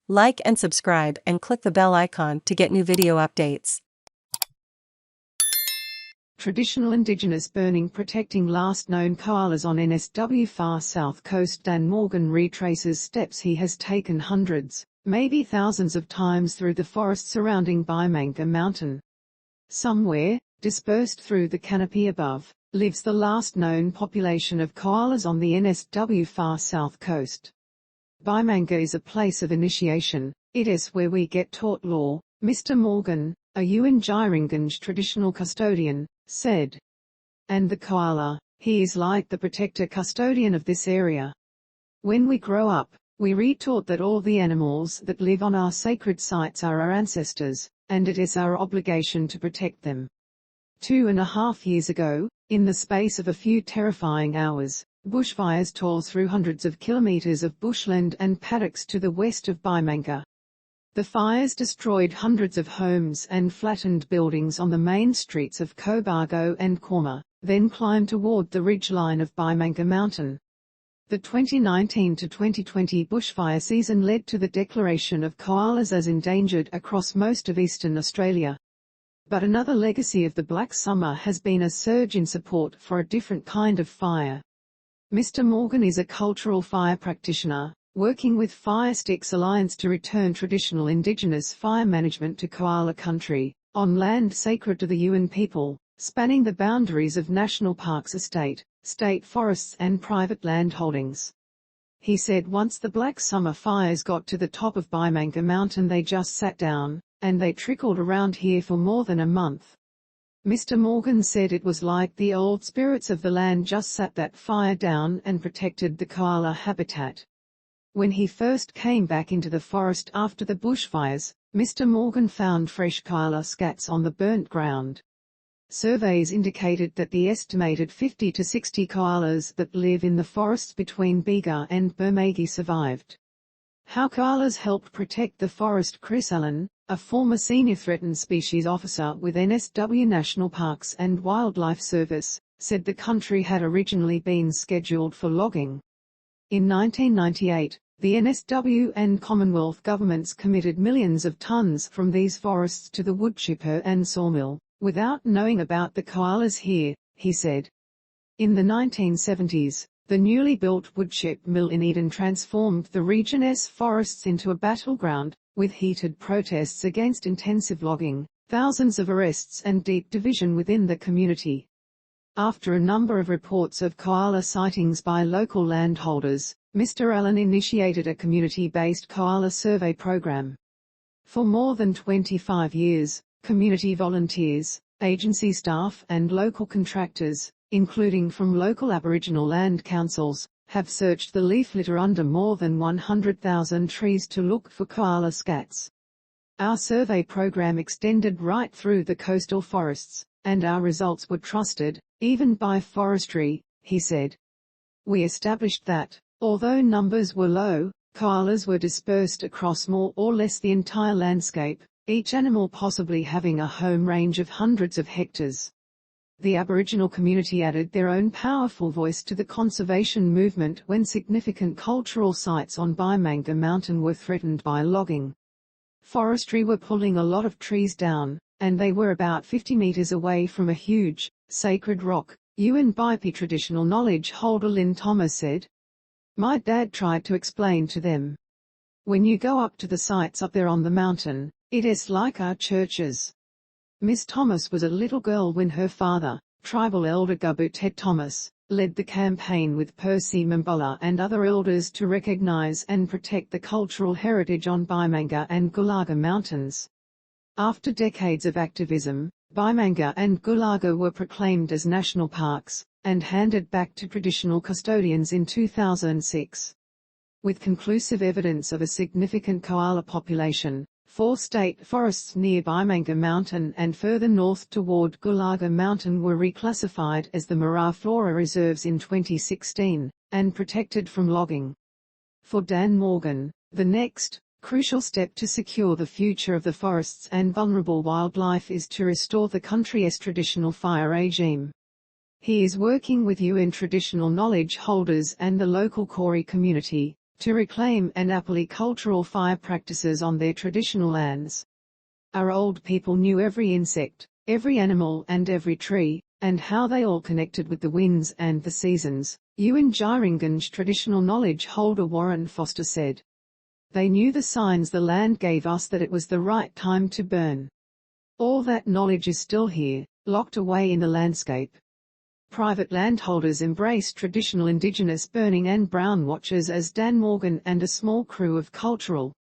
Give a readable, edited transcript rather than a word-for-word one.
Like and subscribe and click the bell icon to get new video updates. Traditional Indigenous burning protecting last known koalas on NSW far south coast. Dan Morgan retraces steps he has taken hundreds, maybe thousands of times through the forest surrounding Biamanga Mountain. Somewhere, dispersed through the canopy above, lives the last known population of koalas on the NSW far south coast. Biamanga is a place of initiation. It is where we get taught law, Mr. Morgan, a Yuin Djiringanj traditional custodian, said. And the koala, he is like the protector custodian of this area. When we grow up, we re-taught that all the animals that live on our sacred sites are our ancestors, and it is our obligation to protect them. 2.5 years ago, in the space of a few terrifying hours, bushfires tore through hundreds of kilometres of bushland and paddocks to the west of Biamanga. The fires destroyed hundreds of homes and flattened buildings on the main streets of Cobargo and Quaama, then climbed toward the ridgeline of Biamanga Mountain. The 2019 to 2020 bushfire season led to the declaration of koalas as endangered across most of eastern Australia. But another legacy of the Black Summer has been a surge in support for a different kind of fire. Mr. Morgan is a cultural fire practitioner, working with Firesticks Alliance to return traditional Indigenous fire management to koala country, on land sacred to the Yuin people, spanning the boundaries of national parks, state forests and private land holdings. He said once the Black Summer fires got to the top of Biamanga Mountain they just sat down, and they trickled around here for more than a month. Mr. Morgan said it was like the old spirits of the land just sat that fire down and protected the koala habitat. When he first came back into the forest after the bushfires, Mr. Morgan found fresh koala scats on the burnt ground. Surveys indicated that the estimated 50 to 60 koalas that live in the forests between Bega and Bermagui survived. How koalas helped protect the forest. Chris Allen, a former senior threatened species officer with NSW National Parks and Wildlife Service, said the country had originally been scheduled for logging. In 1998, the NSW and Commonwealth governments committed millions of tons from these forests to the woodchipper and sawmill, without knowing about the koalas here, he said. In the 1970s, the newly built woodchip mill in Eden transformed the region's forests into a battleground, with heated protests against intensive logging, thousands of arrests and deep division within the community. After a number of reports of koala sightings by local landholders, Mr. Allen initiated a community-based koala survey program. For more than 25 years, community volunteers, agency staff and local contractors, including from local Aboriginal land councils, have searched the leaf litter under more than 100,000 trees to look for koala scats. Our survey program extended right through the coastal forests, and our results were trusted, even by forestry, he said. We established that, although numbers were low, koalas were dispersed across more or less the entire landscape, each animal possibly having a home range of hundreds of hectares. The Aboriginal community added their own powerful voice to the conservation movement when significant cultural sites on Biamanga Mountain were threatened by logging. Forestry were pulling a lot of trees down, and they were about 50 meters away from a huge, sacred rock, Yuin Biripi traditional knowledge holder Lynne Thomas said. My dad tried to explain to them. When you go up to the sites up there on the mountain, it is like our churches. Miss Thomas was a little girl when her father, tribal elder Guboo Ted Thomas, led the campaign with Percy Mumbulla and other elders to recognize and protect the cultural heritage on Biamanga and Gulaga mountains. After decades of activism, Biamanga and Gulaga were proclaimed as national parks, and handed back to traditional custodians in 2006. With conclusive evidence of a significant koala population, 4 state forests near Biamanga Mountain and further north toward Gulaga Mountain were reclassified as the Mara Flora Reserves in 2016, and protected from logging. For Dan Morgan, the next, crucial step to secure the future of the forests and vulnerable wildlife is to restore the country's traditional fire regime. He is working with Yuin traditional knowledge holders and the local Koori community, to reclaim and apply cultural fire practices on their traditional lands. Our old people knew every insect, every animal and every tree, and how they all connected with the winds and the seasons, Yuin Djiringanj traditional knowledge holder Warren Foster said. They knew the signs the land gave us that it was the right time to burn. All that knowledge is still here, locked away in the landscape. Private landholders embraced traditional Indigenous burning and brown watchers as Dan Morgan and a small crew of cultural,